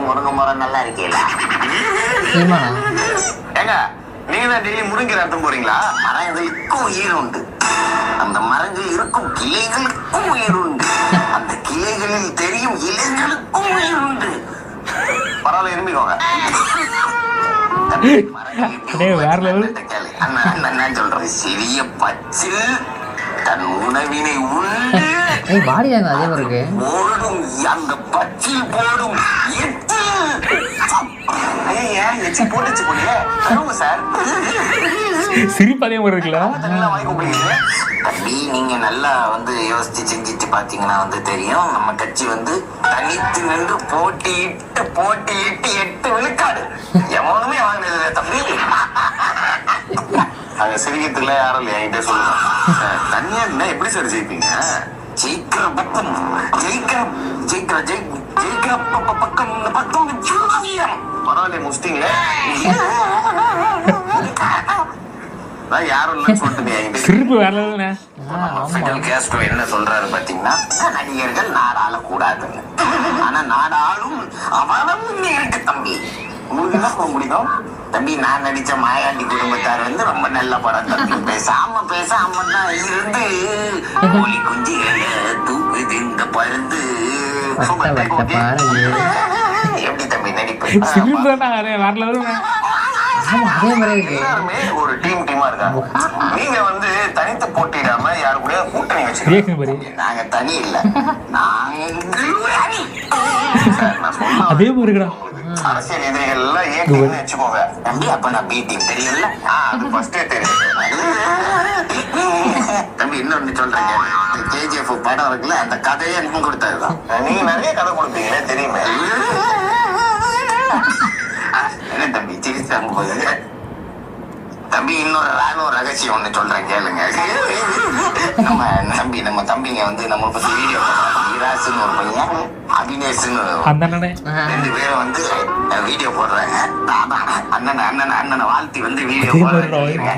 முருங்கை மரம் நல்லா இருக்கீங்களா? ஏங்க நீங்க தான் டெய்லி முருங்கை அர்த்தம் போறீங்களா? மரங்களுக்கும் உயிர் உண்டு, அந்த மரங்கள் இருக்கும் கிளைகளுக்கும் உயிர் உண்டு, அந்த கிளைகளில் தெரியும் இலைகளுக்கும் உயிர் உண்டு. பரவாயில்ல, இருமிக்கோங்க. சொல்றேன், சிறிய பச்சில் தன் உணவினை உண்டு ஓடும் அந்த பச்சில் போடும் சிரிப்பதே இருக்குல்ல. தம்பி நீங்க நல்லா வந்து யோசிச்சு செஞ்சுட்டு பாத்தீங்கன்னா வந்து தெரியும், நம்ம கட்சி வந்து தனித்து நின்று போட்டியிட்டு 8 விழுக்காடு எவனுமே வாங்கினது தம்பி. அங்க சிரிக்கிறதுல யாரும் இல்லையா? என்கிட்ட சொல்லுங்க, தனியா இருந்தா எப்படி சார் ஜெயிப்பீங்க? ஜெயிக்கிற பக்கம் பரவாயில்ல, முடிச்சிட்டீங்களே. யாரும் என்ன சொல்றாரு பாத்தீங்கன்னா, நடிகர்கள் நாடாள கூடாதுன்னு. ஆனா நாடாளும் அவனும் இருக்கு தம்பி. உங்களுக்கு என்ன போக முடியும் தம்பி? நான் நடிச்ச மாயாண்டி குடும்பத்தார் வந்து ரொம்ப நல்ல படம் தம்பி. பேசாம தான் இருந்து கோழி குஞ்சுகளை தூக்குது இந்த பருந்து. எப்படி தம்பி நடிப்பு? எல்லாருமே ஒரு டீமா இருக்காங்க. நீங்க வந்து தனித்து போட்டிடாம யாரு கூட கூட்டணி வச்சுக்கீங்க. நாங்க தனி இல்ல, அதே மாதிரி அரசியல் எதிரிகள் எல்லாம் ஏன்னு வச்சுக்கோங்க தம்பி. அப்ப நான் பி டீம் தெரியும்ல, அது ஃபர்ஸ்டே தெரியும் தம்பி. இன்னொன்னு சொல்றேன், KGF படம் இருக்குல்ல, அந்த கதையை நீங்க கொடுத்ததுதான். நீங்க நிறைய கதை கொடுப்பீங்களே தெரியுமே. என்ன தம்பி சிரிச்சாங்க போது? தம்பி இன்னொரு ராணுவ ரகசியம் ஒண்ணு சொல்றேன் கேளுங்க. நம்ம தம்பிங்க வந்து நம்ம பத்தி வீடியோ ஈராஸ்னு ஒரு பையன், அபினேஷ்னு 2 பேரும் வந்து வீடியோ போடுறாங்க. அண்ணனை வாழ்த்தி வந்து வீடியோ போடுறாங்க.